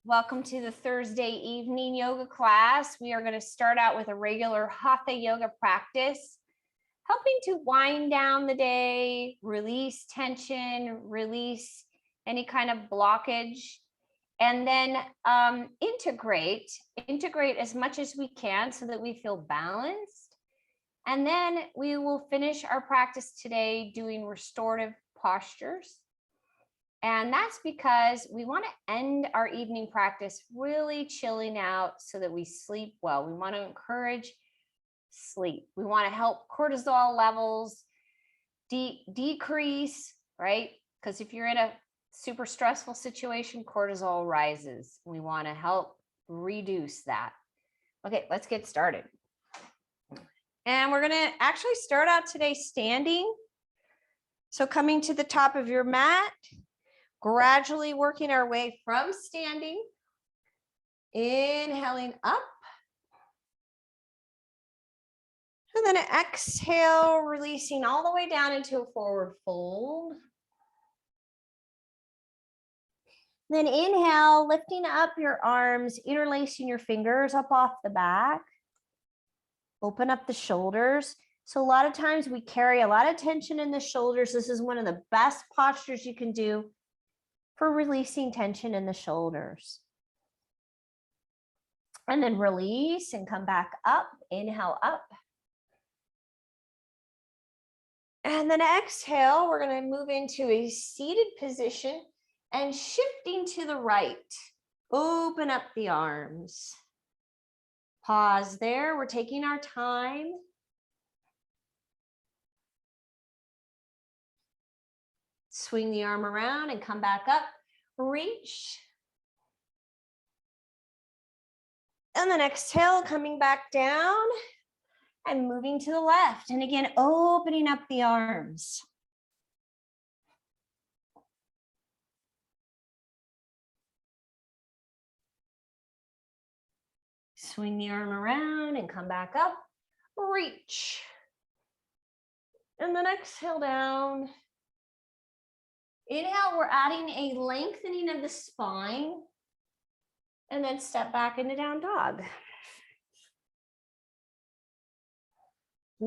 Welcome to the Thursday evening yoga class. We are going to start out with a regular Hatha yoga practice, helping to wind down the day, release tension, release any kind of blockage, and then integrate as much as we can so that we feel balanced. And then we will finish our practice today doing restorative postures. And that's because we want to end our evening practice really chilling out so that we sleep well. We want to encourage sleep. We want to help cortisol levels decrease, right? Because if you're in a super stressful situation, cortisol rises. We want to help reduce that. Okay, let's get started. And we're going to actually start out today standing. So coming to the top of your mat, gradually working our way from standing, inhaling up, and then exhale, releasing all the way down into a forward fold. Then inhale, lifting up your arms, interlacing your fingers up off the back. Open up the shoulders. So a lot of times we carry a lot of tension in the shoulders. This is one of the best postures you can do for releasing tension in the shoulders. And then release and come back up, inhale up. And then exhale, we're going to move into a seated position and shifting to the right. Open up the arms. Pause there, we're taking our time. Swing the arm around and come back up, reach. And then exhale, coming back down and moving to the left. And again, opening up the arms. Swing the arm around and come back up, reach. And then exhale down. Inhale, we're adding a lengthening of the spine and then step back into down dog.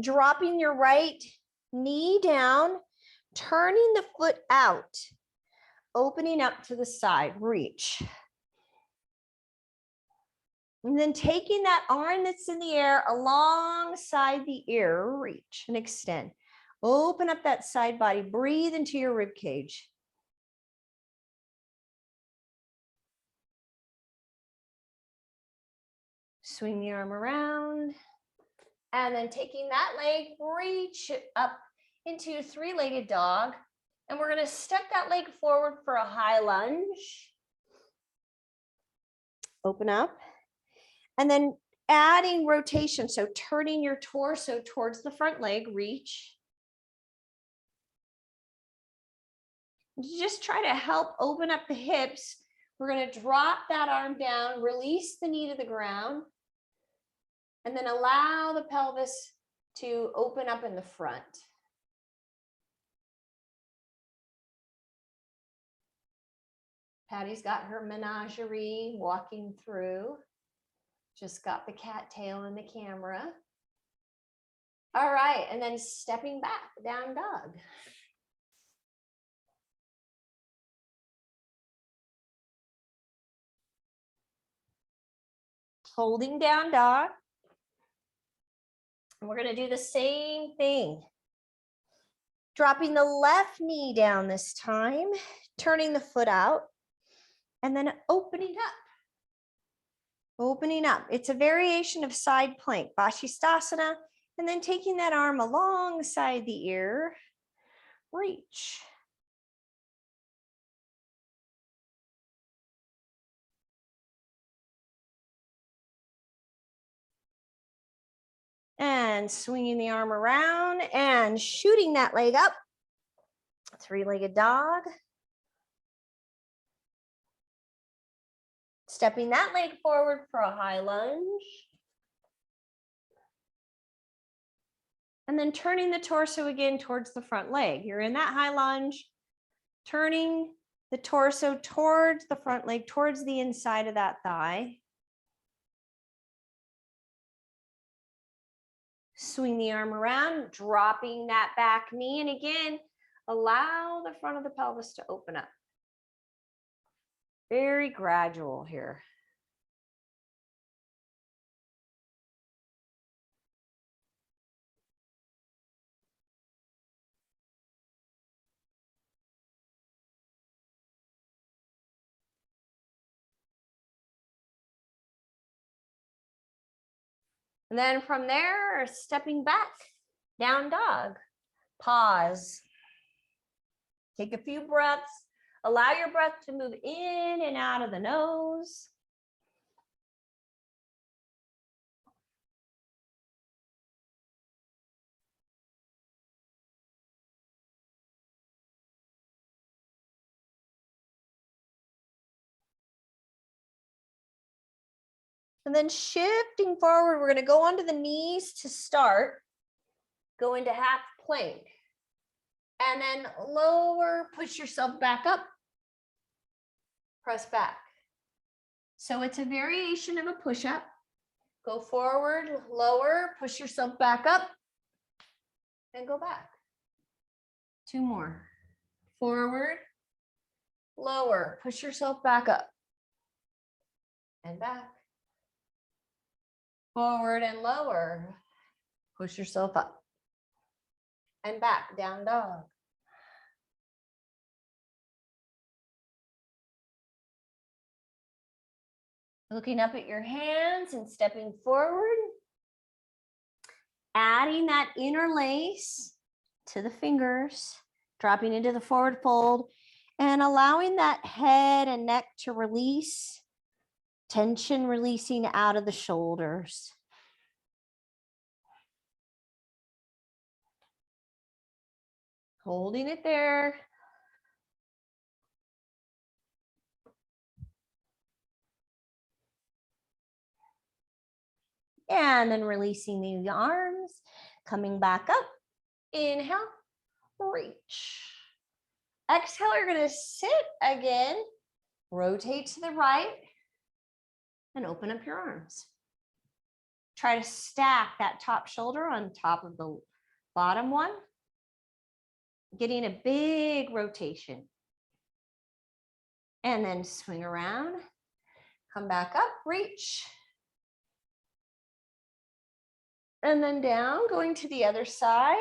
Dropping your right knee down, turning the foot out, opening up to the side, reach. And then taking that arm that's in the air alongside the ear, reach and extend. Open up that side body, breathe into your rib cage. Swing the arm around, and then taking that leg, reach up into three-legged dog. And we're going to step that leg forward for a high lunge. Open up. And then adding rotation, so turning your torso towards the front leg, reach. Just try to help open up the hips. We're going to drop that arm down, release the knee to the ground, and then allow the pelvis to open up in the front. Patty's got her menagerie walking through. Just got the cattail in the camera. All right, and then stepping back, down dog. Holding down dog. And we're going to do the same thing. Dropping the left knee down this time, turning the foot out, and then opening up. Opening up. It's a variation of side plank, Vashisthasana, and then taking that arm alongside the ear, reach. And swinging the arm around and shooting that leg up. Three-legged dog. Stepping that leg forward for a high lunge. And then turning the torso again towards the front leg. You're in that high lunge, turning the torso towards the front leg, towards the inside of that thigh. Swing the arm around, dropping that back knee. And again, allow the front of the pelvis to open up. Very gradual here. And then from there, stepping back, down dog. Pause. Take a few breaths. Allow your breath to move in and out of the nose. And then shifting forward, we're going to go onto the knees to start. Go into half plank. And then lower, push yourself back up. Press back. So it's a variation of a push-up. Go forward, lower, push yourself back up, and go back. 2 more. Forward, lower, push yourself back up, and back. Forward and lower, push yourself up, and back, down dog. Looking up at your hands and stepping forward. Adding that interlace to the fingers, dropping into the forward fold, and allowing that head and neck to release. Tension releasing out of the shoulders. Holding it there. And then releasing the arms, coming back up. Inhale, reach. Exhale, you're going to sit again. Rotate to the right and open up your arms. Try to stack that top shoulder on top of the bottom one. Getting a big rotation. And then swing around. Come back up, reach. And then down, going to the other side.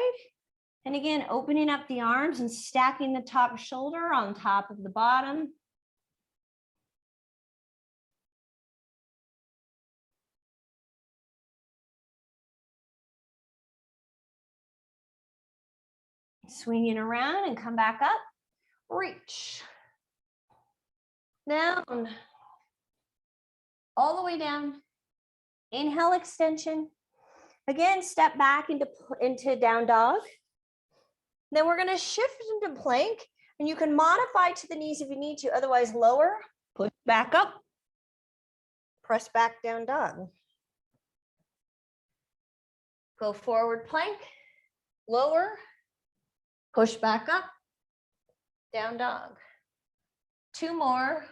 And again, opening up the arms and stacking the top shoulder on top of the bottom. Swinging around and come back up, reach. Down, all the way down. Inhale, extension. Again, step back into down dog. Then we're going to shift into plank, and you can modify to the knees if you need to. Otherwise, lower, push back up, press back, down dog. Go forward plank, lower, push back up, down dog. 2 more,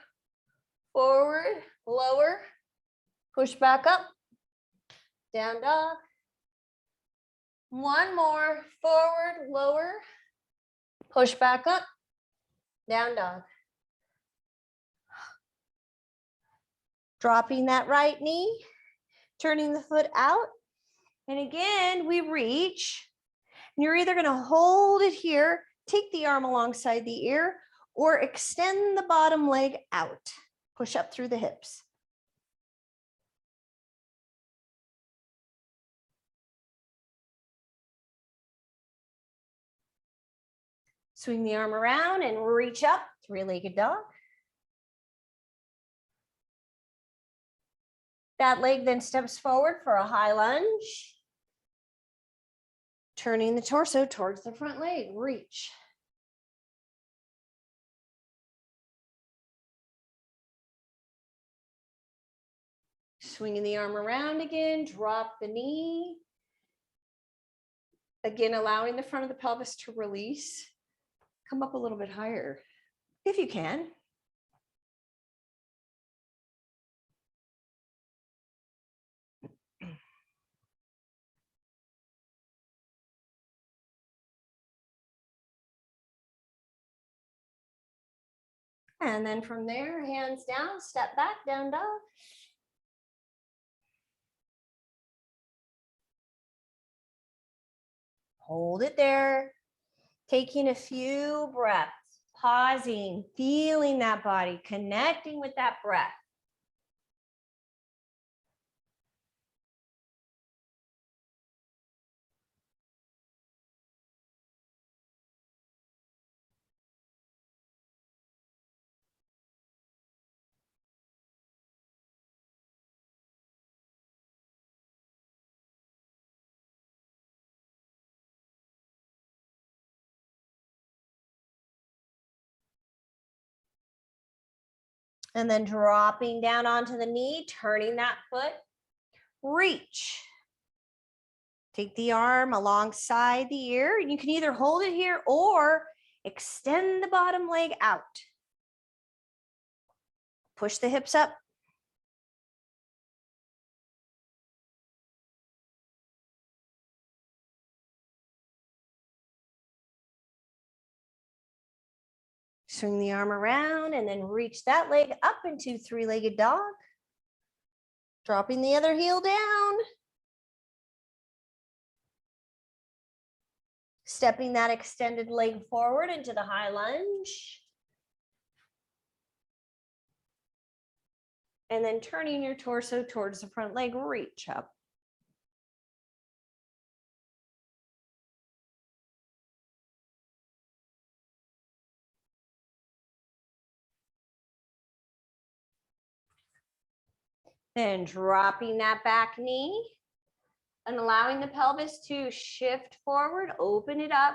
forward, lower, push back up, down dog. 1 more, forward, lower, push back up, down dog. Dropping that right knee, turning the foot out. And again, we reach. And you're either going to hold it here, take the arm alongside the ear, or extend the bottom leg out. Push up through the hips. Swing the arm around and reach up, 3-legged dog. That leg then steps forward for a high lunge. Turning the torso towards the front leg, reach. Swinging the arm around again, drop the knee. Again, allowing the front of the pelvis to release. Come up a little bit higher if you can. And then from there, hands down, step back, down dog. Hold it there. Taking a few breaths, pausing, feeling that body, connecting with that breath. And then dropping down onto the knee, turning that foot, reach. Take the arm alongside the ear, and you can either hold it here or extend the bottom leg out. Push the hips up. Swing the arm around and then reach that leg up into three-legged dog. Dropping the other heel down. Stepping that extended leg forward into the high lunge. And then turning your torso towards the front leg, reach up. Then dropping that back knee and allowing the pelvis to shift forward, open it up.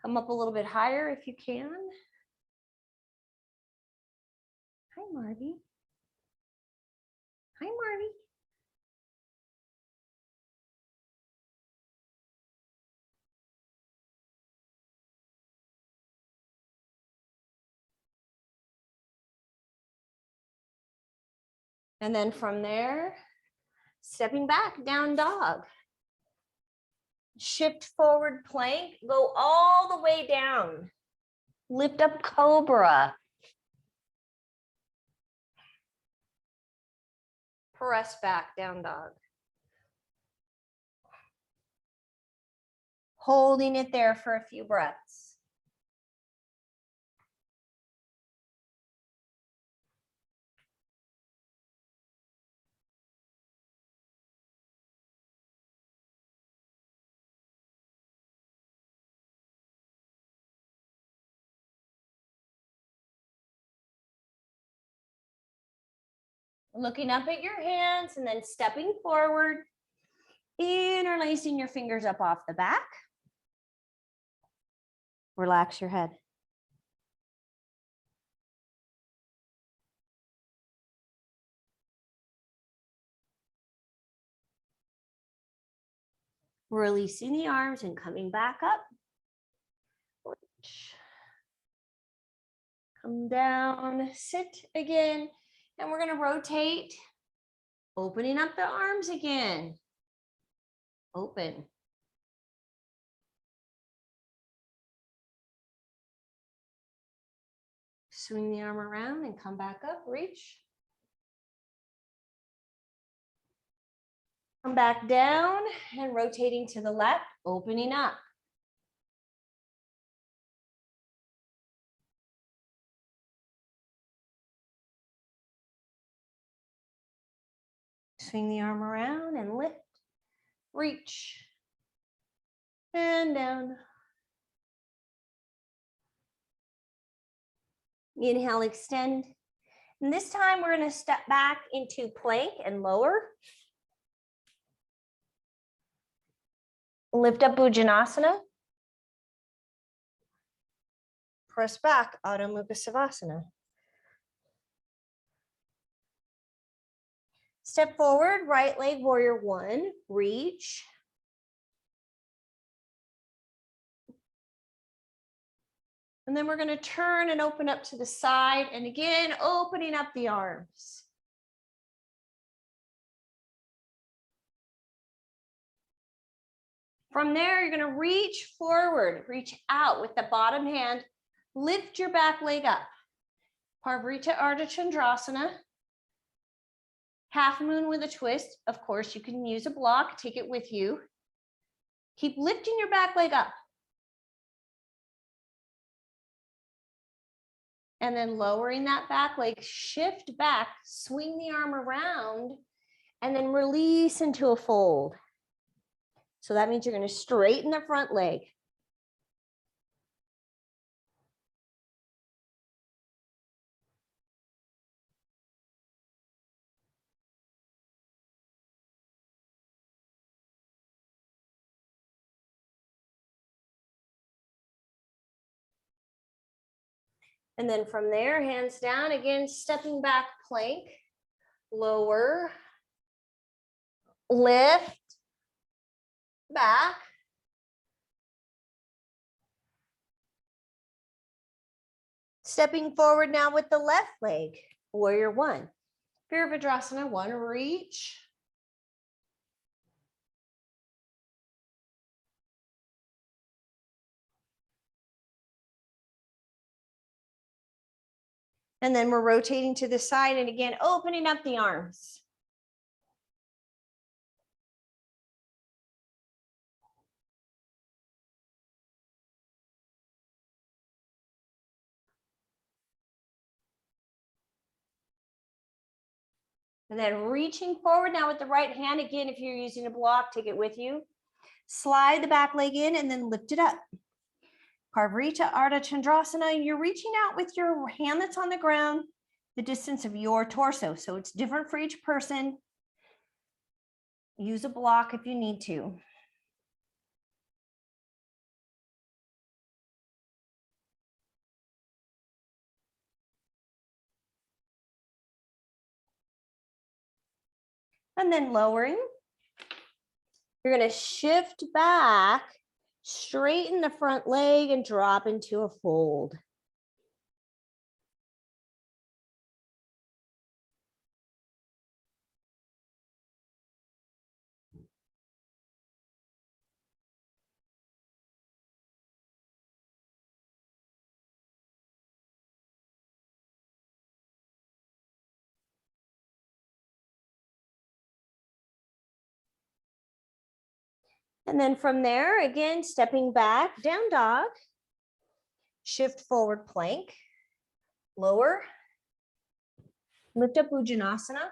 Come up a little bit higher if you can. Hi, Marty. Hi, Marty. And then from there, stepping back, down dog. Shift forward plank, go all the way down. Lift up cobra. Press back, down dog. Holding it there for a few breaths. Looking up at your hands and then stepping forward, interlacing your fingers up off the back. Relax your head. Releasing the arms and coming back up. Come down, sit again, and we're going to rotate, opening up the arms again. Open. Swing the arm around and come back up, reach. Come back down and rotating to the left, opening up. Swing the arm around and lift, reach, and down. Inhale, extend. And this time we're going to step back into plank and lower. Lift up Bhujanasana. Press back, Adho Mukha Savasana. Step forward, right leg, warrior one, reach. And then we're going to turn and open up to the side. And again, opening up the arms. From there, you're going to reach forward, reach out with the bottom hand. Lift your back leg up. Parvarita Ardha Chandrasana. Half moon with a twist. Of course, you can use a block, take it with you. Keep lifting your back leg up. And then lowering that back leg, shift back, swing the arm around, and then release into a fold. So that means you're going to straighten the front leg. And then from there, hands down, again, stepping back plank, lower, lift, back. Stepping forward now with the left leg, warrior one. Virabhadrasana one, reach. And then we're rotating to the side and again, opening up the arms. And then reaching forward now with the right hand. Again, if you're using a block, take it with you. Slide the back leg in and then lift it up. Parvarita Ardha Chandrasana, you're reaching out with your hand that's on the ground, the distance of your torso. So it's different for each person. Use a block if you need to. And then lowering. You're going to shift back, straighten the front leg and drop into a fold. And then from there, again, stepping back, down dog, shift forward plank, lower, lift up Ujjanasana,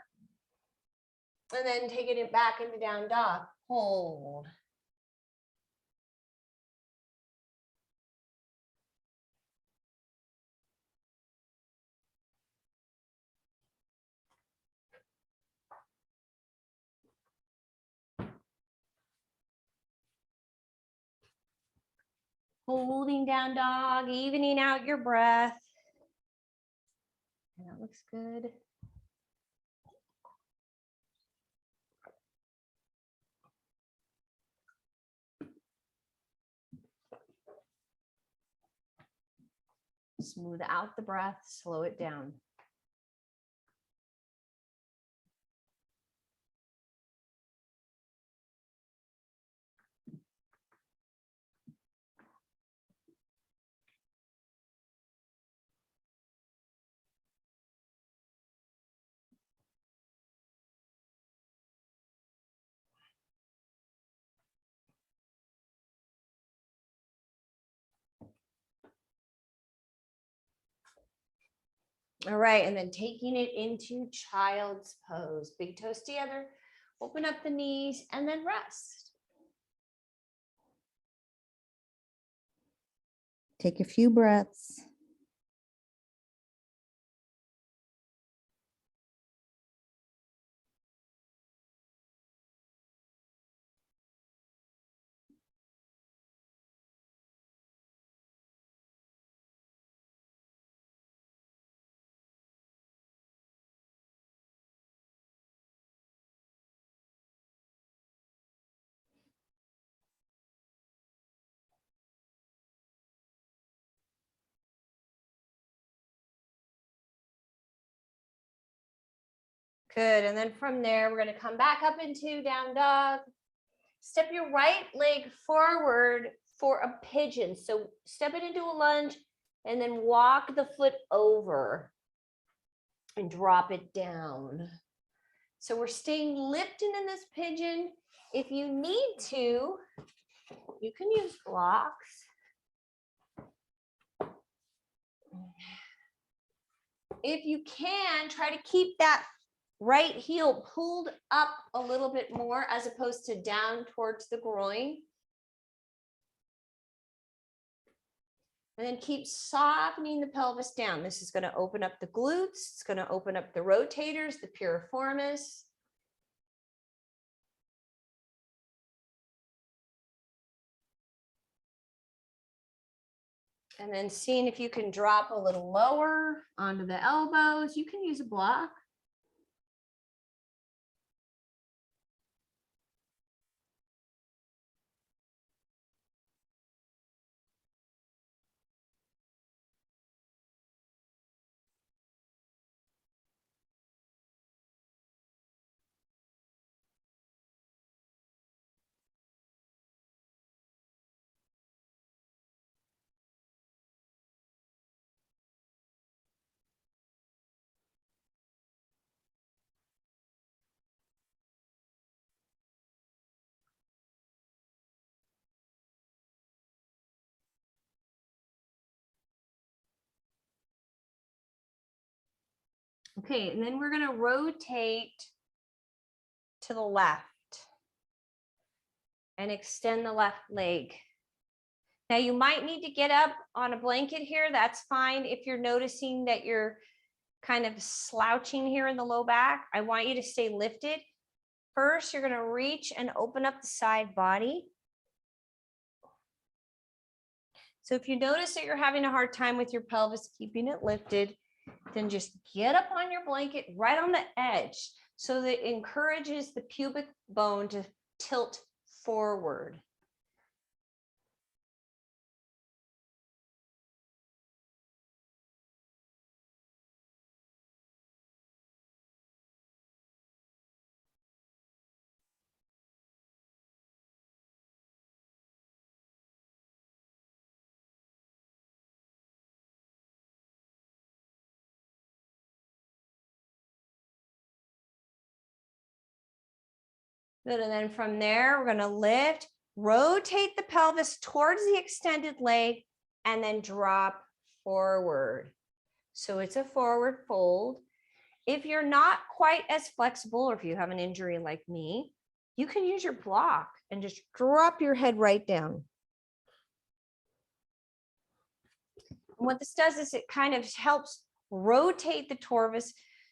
and then taking it back into down dog, hold. Holding down dog, evening out your breath. And that looks good. Smooth out the breath, slow it down. All right, and then taking it into child's pose. Big toes together, open up the knees, and then rest. Take a few breaths. Good, and then from there, we're gonna come back up into down dog. Step your right leg forward for a pigeon. So step it into a lunge and then walk the foot over. and drop it down. So we're staying lifted in this pigeon. If you need to, you can use blocks. If you can, try to keep that right heel pulled up a little bit more as opposed to down towards the groin. And then keep softening the pelvis down. This is going to open up the glutes. It's going to open up the rotators, the piriformis. And then seeing if you can drop a little lower onto the elbows. You can use a block. Okay, and then we're going to rotate to the left and extend the left leg. Now you might need to get up on a blanket here. That's fine. If you're noticing that you're kind of slouching here in the low back, I want you to stay lifted. First, you're going to reach and open up the side body. So if you notice that you're having a hard time with your pelvis, keeping it lifted, then just get up on your blanket right on the edge so that it encourages the pubic bone to tilt forward. Good, and then from there, we're going to lift, rotate the pelvis towards the extended leg, and then drop forward. So it's a forward fold. If you're not quite as flexible, or if you have an injury like me, you can use your block and just drop your head right down. And what this does is it kind of helps rotate the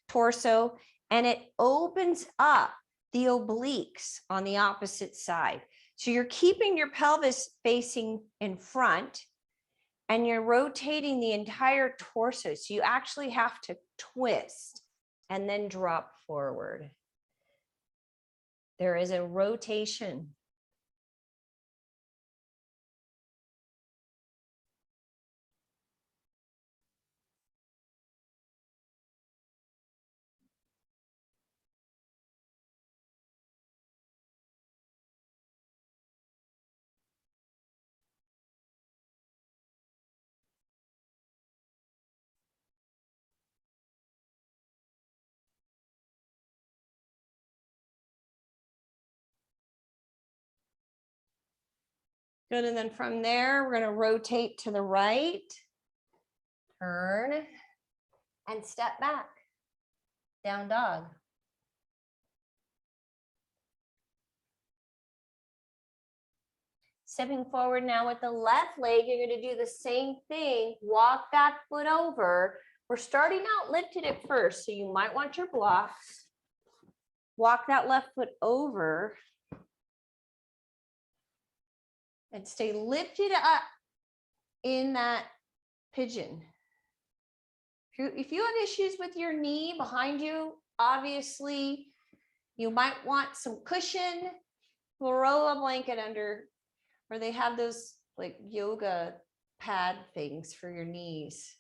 torso, and it opens up the obliques on the opposite side. So you're keeping your pelvis facing in front and you're rotating the entire torso. So you actually have to twist and then drop forward. There is a rotation. Good, and then from there, we're going to rotate to the right, turn, and step back, down dog. Stepping forward now with the left leg, you're going to do the same thing, walk that foot over. We're starting out lifted at first, so you might want your blocks. Walk that left foot over. And stay lifted up in that pigeon. If you have issues with your knee behind you, obviously you might want some cushion. Throw a blanket under, or they have those like yoga pad things for your knees.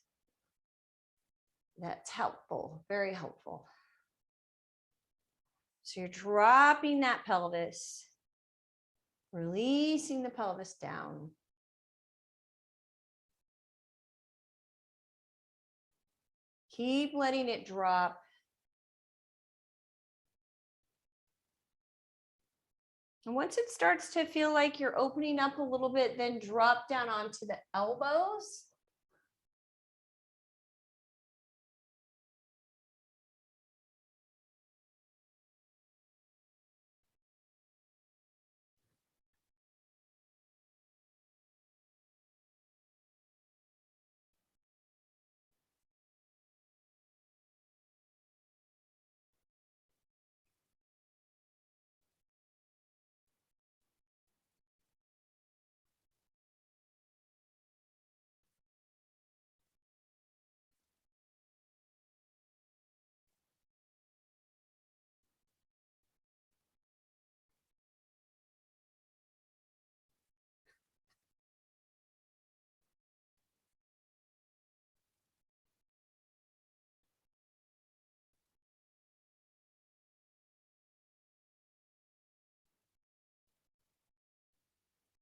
That's helpful, very helpful. So you're dropping that pelvis. Releasing the pelvis down. Keep letting it drop. And once it starts to feel like you're opening up a little bit, then drop down onto the elbows.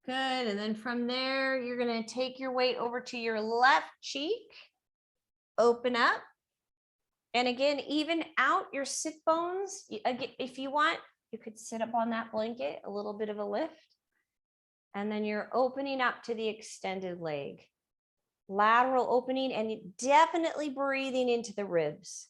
Good, and then from there, you're gonna take your weight over to your left cheek, open up. And again, even out your sit bones. Again, if you want, you could sit up on that blanket, a little bit of a lift. And then you're opening up to the extended leg. Lateral opening and definitely breathing into the ribs.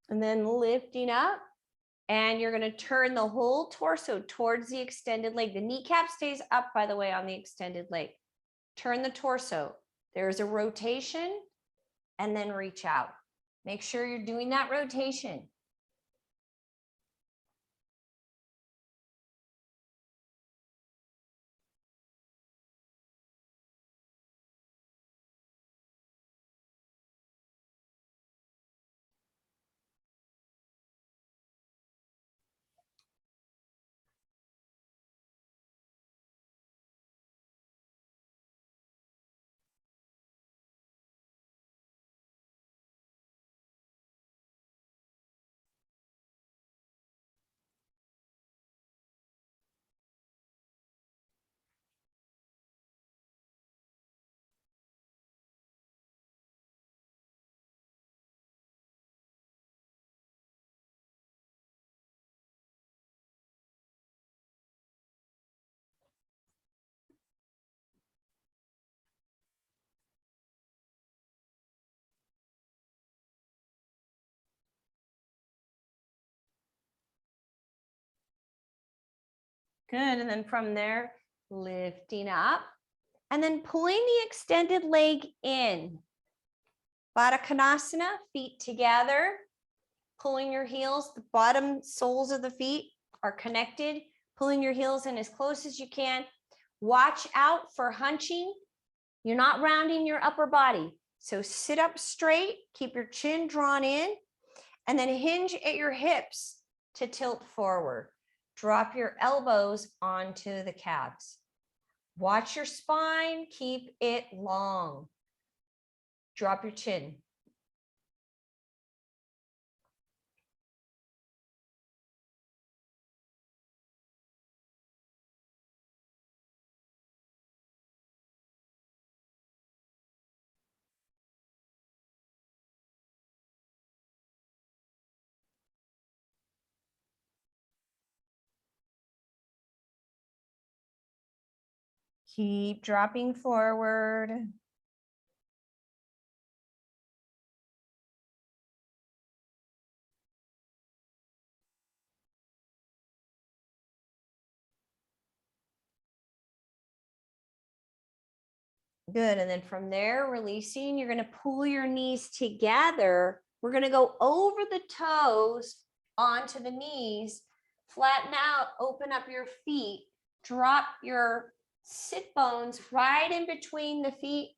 And then lifting up, and you're going to turn the whole torso towards the extended leg. The kneecap stays up, by the way, on the extended leg. Turn the torso. There's a rotation, and then reach out. Make sure you're doing that rotation. Good, and then from there, lifting up, and then pulling the extended leg in. Baddha Konasana, feet together, pulling your heels, the bottom soles of the feet are connected, pulling your heels in as close as you can. Watch out for hunching. You're not rounding your upper body. So sit up straight, keep your chin drawn in, and then hinge at your hips to tilt forward. Drop your elbows onto the calves. Watch your spine, keep it long. Drop your chin. Keep dropping forward. Good, and then from there, releasing, you're gonna pull your knees together We're going to go over the toes onto the knees, flatten out, open up your feet, drop your sit bones right in between the feet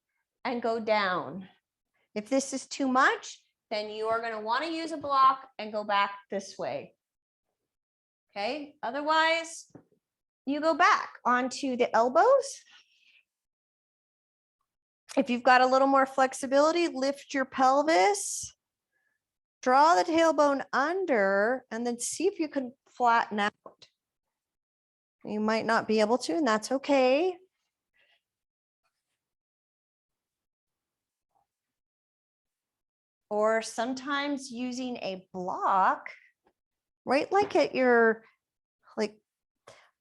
and go down. If this is too much, then you are going to want to use a block and go back this way. Okay, otherwise you go back onto the elbows. If you've got a little more flexibility, lift your pelvis, draw the tailbone under, and then see if you can flatten out. You might not be able to, and that's okay. Or sometimes using a block, right, like at your like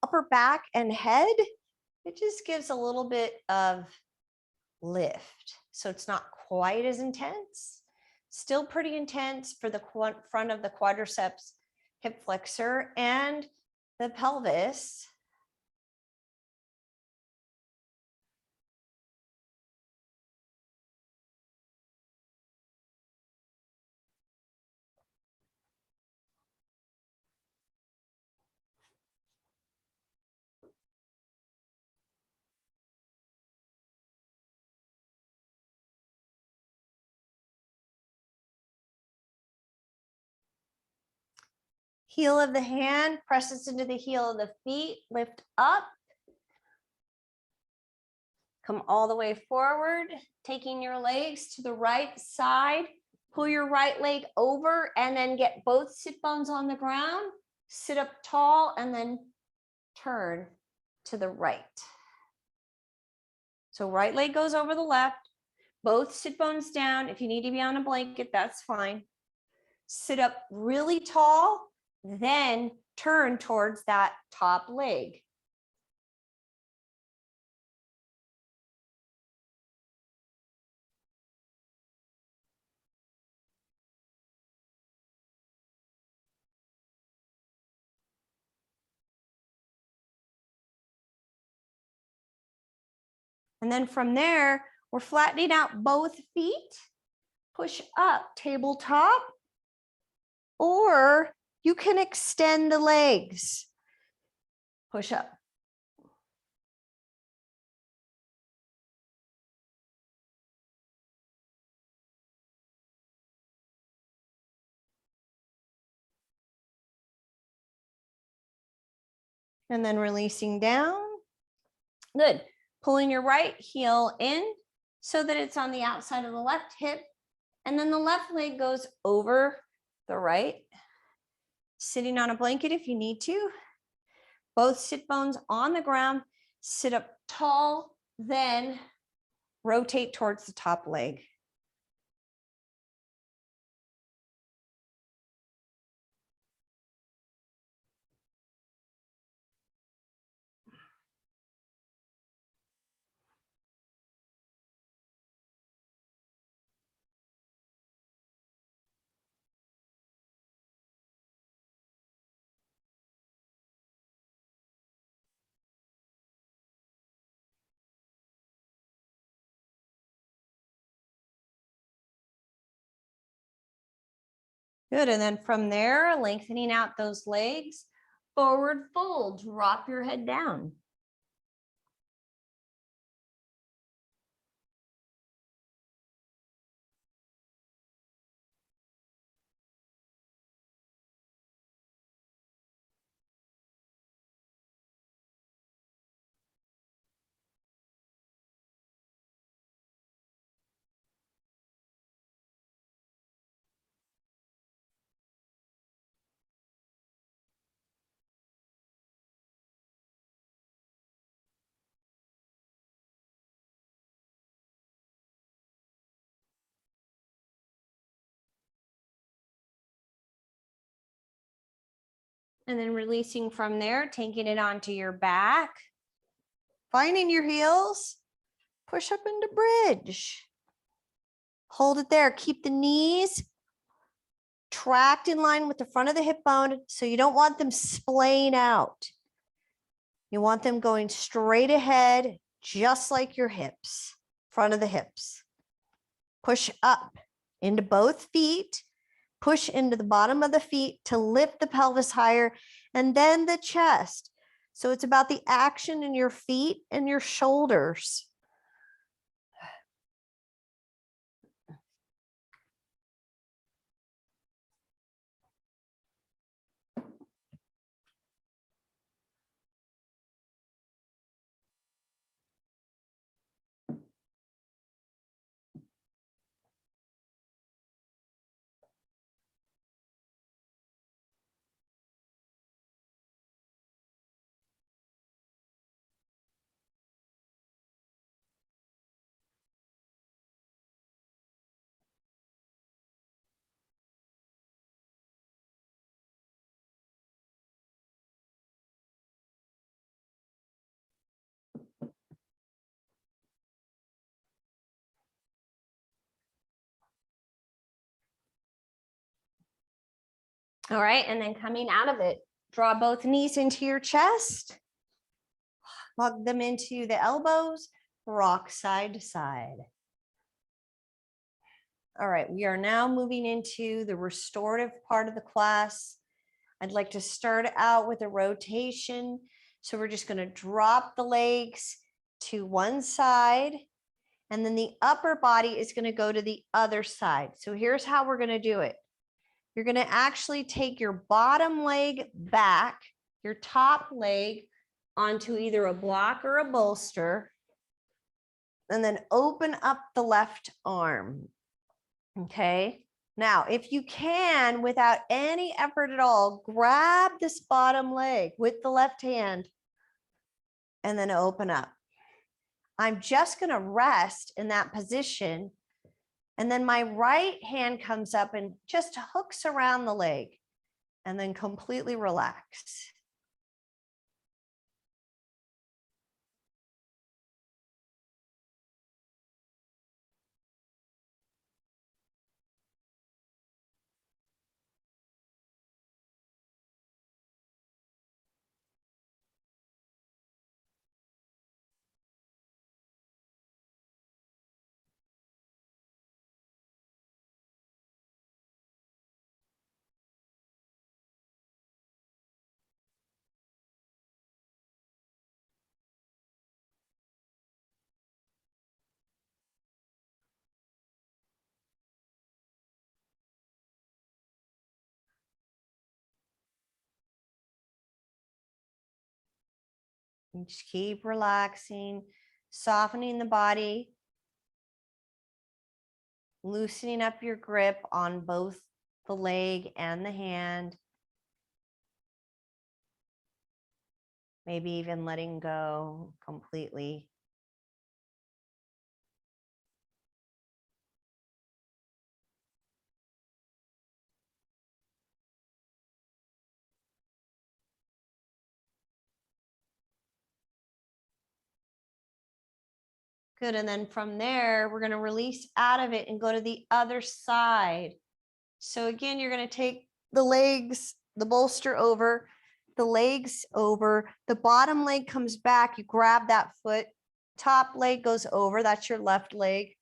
upper back and head, it just gives a little bit of lift. So it's not quite as intense. Still pretty intense for the front of the quadriceps, hip flexor, and the pelvis. Heel of the hand presses into the heel of the feet, lift up. Come all the way forward, taking your legs to the right side. Pull your right leg over and then get both sit bones on the ground. Sit up tall and then turn to the right. So right leg goes over the left, both sit bones down. If you need to be on a blanket, that's fine. Sit up really tall, then turn towards that top leg. And then from there, we're flattening out both feet, push up, tabletop, or you can extend the legs, push up. And then releasing down. Good. Pulling your right heel in so that it's on the outside of the left hip. And then the left leg goes over the right. Sitting on a blanket if you need to. Both sit bones on the ground. Sit up tall, then rotate towards the top leg. Good, and then from there, lengthening out those legs, forward fold, drop your head down. And then releasing from there, taking it onto your back. Finding your heels, push up into bridge. Hold it there, keep the knees tracked in line with the front of the hip bone, so you don't want them splaying out. You want them going straight ahead, just like your hips, front of the hips. Push up into both feet, push into the bottom of the feet to lift the pelvis higher, and then the chest. So it's about the action in your feet and your shoulders. All right, and then coming out of it, draw both knees into your chest, hug them into the elbows, rock side to side. All right, we are now moving into the restorative part of the class. I'd like to start out with a rotation. So we're just going to drop the legs to one side, and then the upper body is going to go to the other side. So here's how we're going to do it. You're going to actually take your bottom leg back, your top leg onto either a block or a bolster, and then open up the left arm. Okay. Now, if you can, without any effort at all, grab this bottom leg with the left hand and then open up. I'm just going to rest in that position. And then my right hand comes up and just hooks around the leg and then completely relax. And just keep relaxing, softening the body, loosening up your grip on both the leg and the hand. Maybe even letting go completely. Good, and then from there, we're going to release out of it and go to the other side. So again, you're going to take the legs, the bolster over, the legs over, the bottom leg comes back, you grab that foot, top leg goes over, that's your left leg.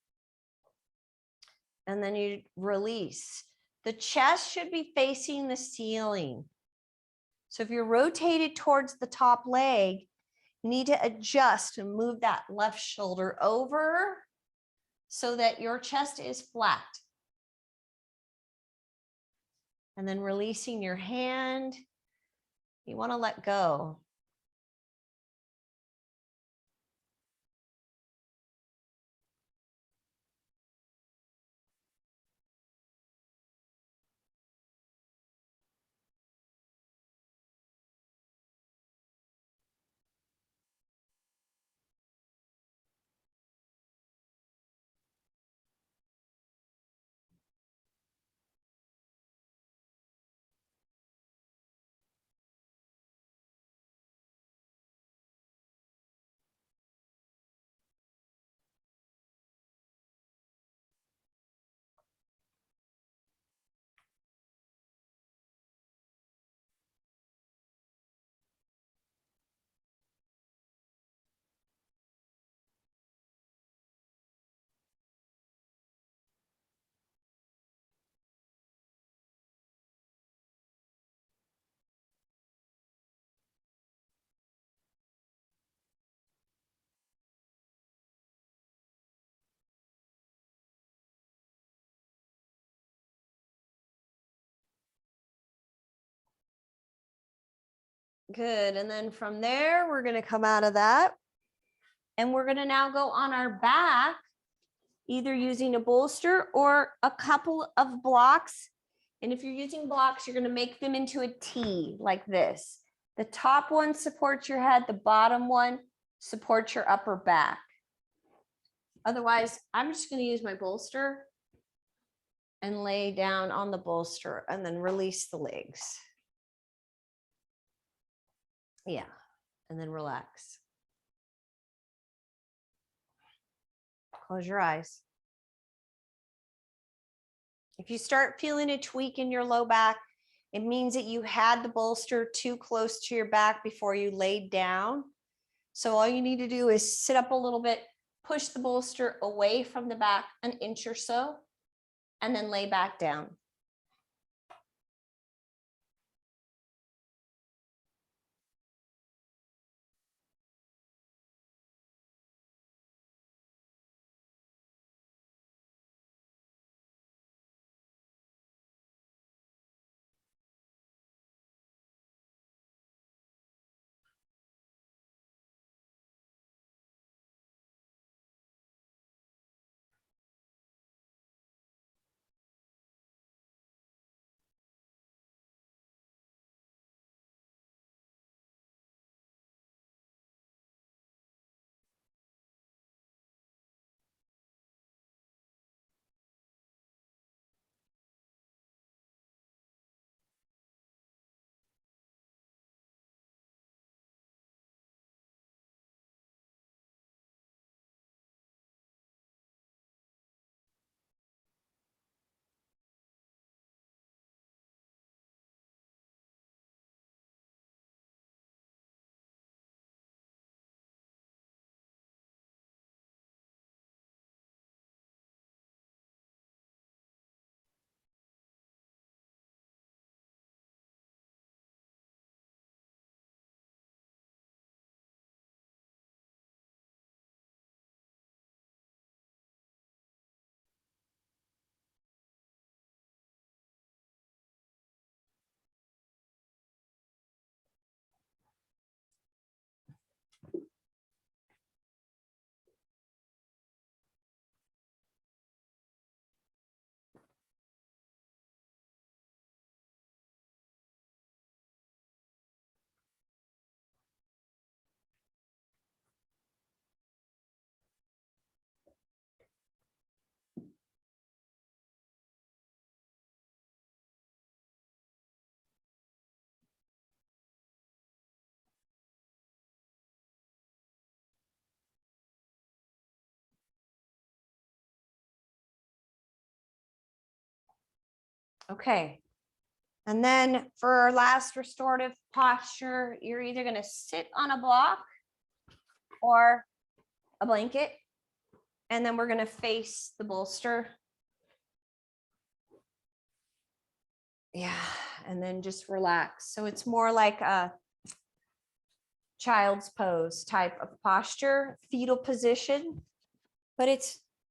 And then you release. The chest should be facing the ceiling. So if you're rotated towards the top leg, you need to adjust and move that left shoulder over so that your chest is flat. And then releasing your hand, you want to let go. Good. And then from there, we're going to come out of that. And we're going to now go on our back, either using a bolster or a couple of blocks. And if you're using blocks, you're going to make them into a T like this. The top one supports your head, the bottom one supports your upper back. Otherwise, I'm just going to use my bolster and lay down on the bolster and then release the legs. Yeah, and then relax. Close your eyes. If you start feeling a tweak in your low back, it means that you had the bolster too close to your back before you laid down. So all you need to do is sit up a little bit, push the bolster away from the back an inch or so, and then lay back down. Okay. And then for our last restorative posture, you're either going to sit on a block or a blanket. And then we're going to face the bolster. Yeah. And then just relax. So it's more like a child's pose type of posture, fetal position. But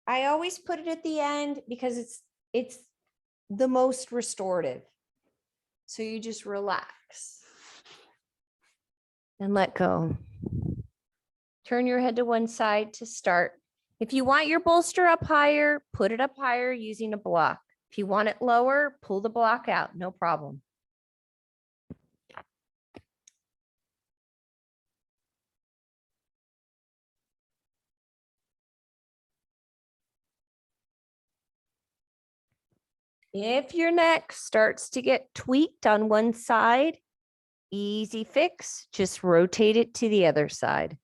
I always put it at the end because it's the most restorative. So you just relax and let go. Turn your head to one side to start. If you want your bolster up higher, put it up higher using a block. If you want it lower, pull the block out, no problem. If your neck starts to get tweaked on one side, easy fix, just rotate it to the other side.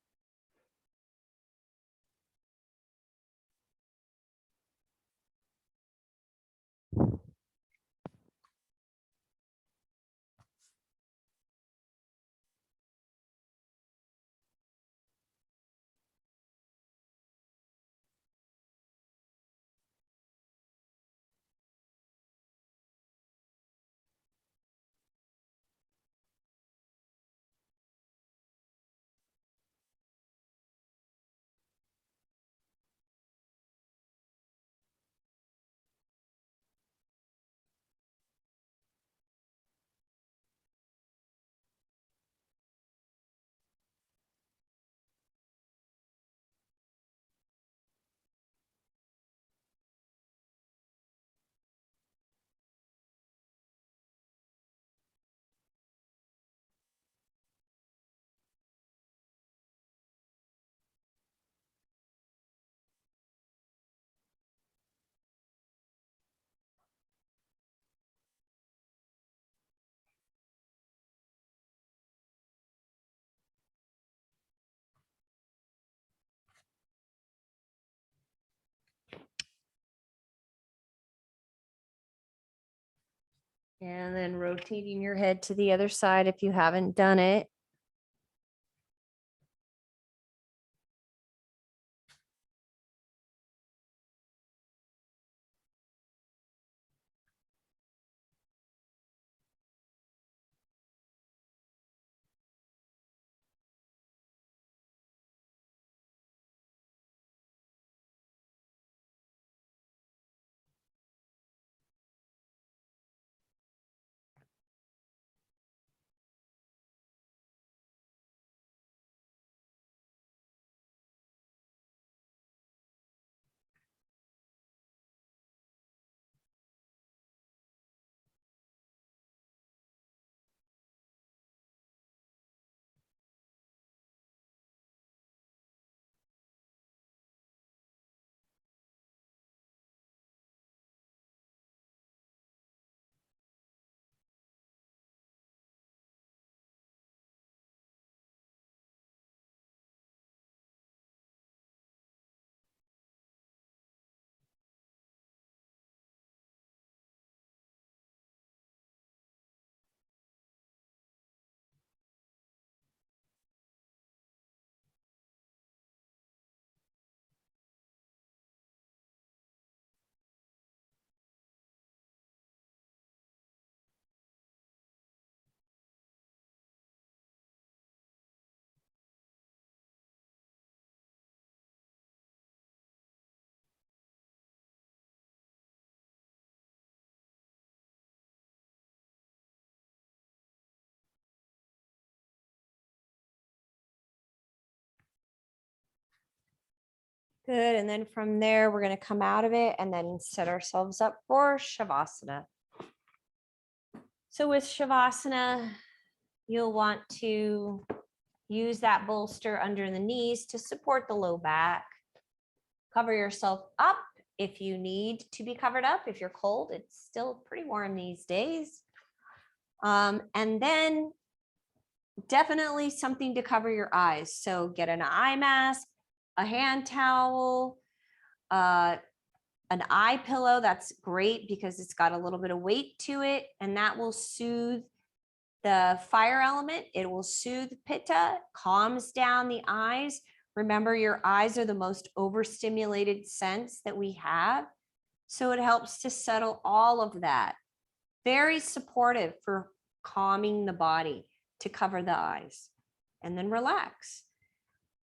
And then rotating your head to the other side if you haven't done it. Good. And then from there, we're going to come out of it and then set ourselves up for Shavasana. So with Shavasana, you'll want to use that bolster under the knees to support the low back. Cover yourself up if you need to be covered up. If you're cold, it's still pretty warm these days. And then definitely something to cover your eyes. So get an eye mask, a hand towel, an eye pillow. That's great because it's got a little bit of weight to it, and that will soothe the fire element. It will soothe pitta, calms down the eyes. Remember, your eyes are the most overstimulated sense that we have. So it helps to settle all of that. Very supportive for calming the body to cover the eyes. And then relax.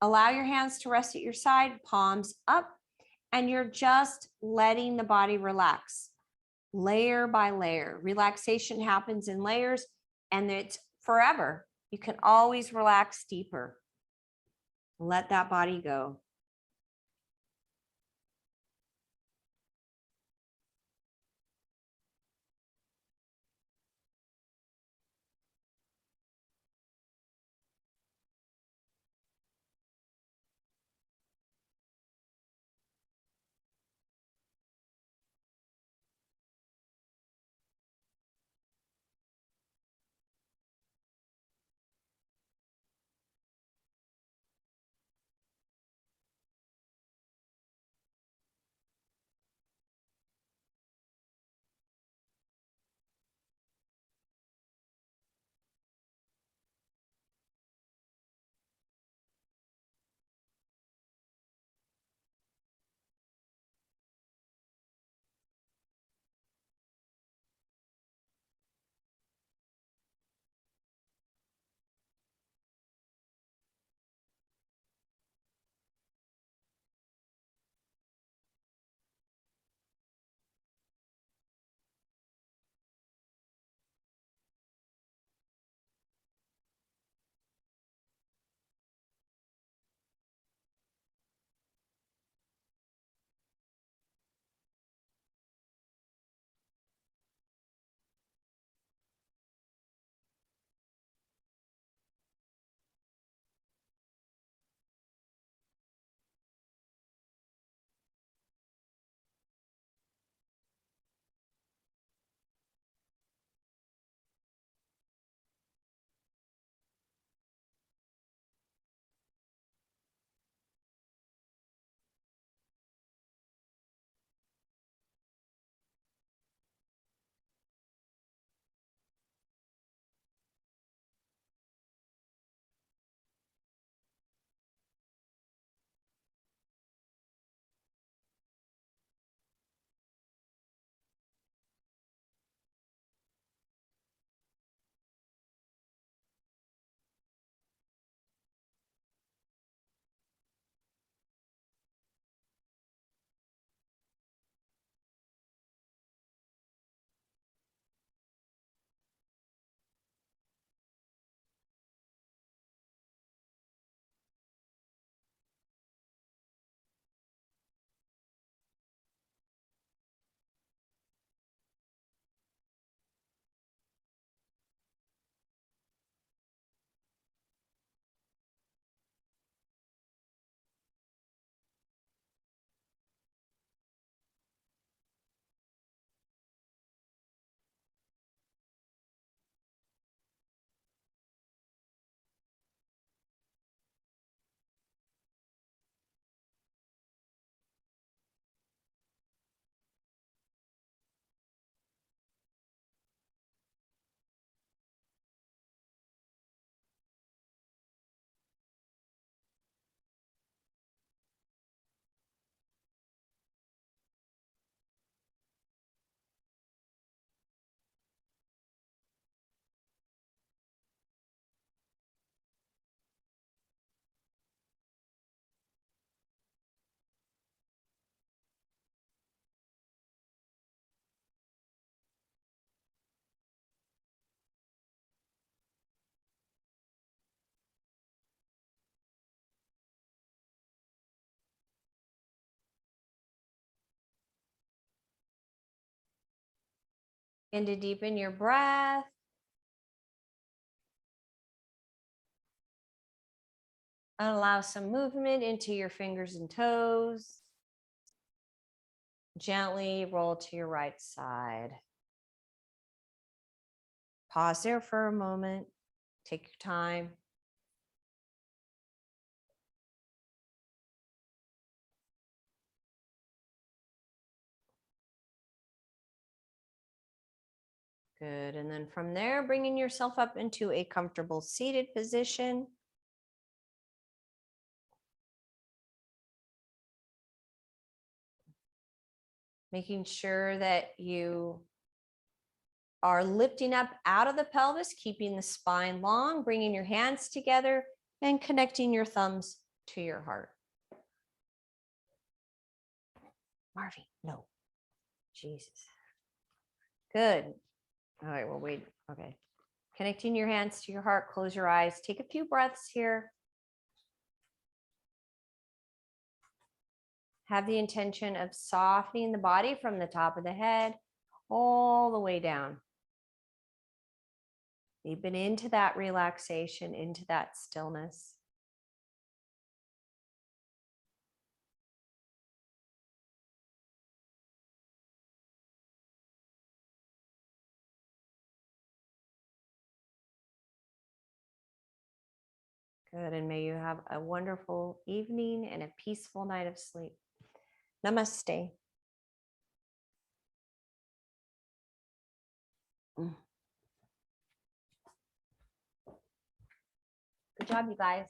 Allow your hands to rest at your side, palms up, and you're just letting the body relax layer by layer. Relaxation happens in layers and it's forever. You can always relax deeper. Let that body go. And to deepen your breath. And allow some movement into your fingers and toes. Gently roll to your right side. Pause there for a moment. Take your time. Good. And then from there, bringing yourself up into a comfortable seated position. Making sure that you are lifting up out of the pelvis, keeping the spine long, bringing your hands together and connecting your thumbs to your heart. Marvy, no. Jesus. Good. All right, well, wait. Okay. Connecting your hands to your heart, close your eyes. Take a few breaths here. Have the intention of softening the body from the top of the head all the way down. Deepen into that relaxation, into that stillness. Good, and may you have a wonderful evening and a peaceful night of sleep. Namaste. Good job, you guys.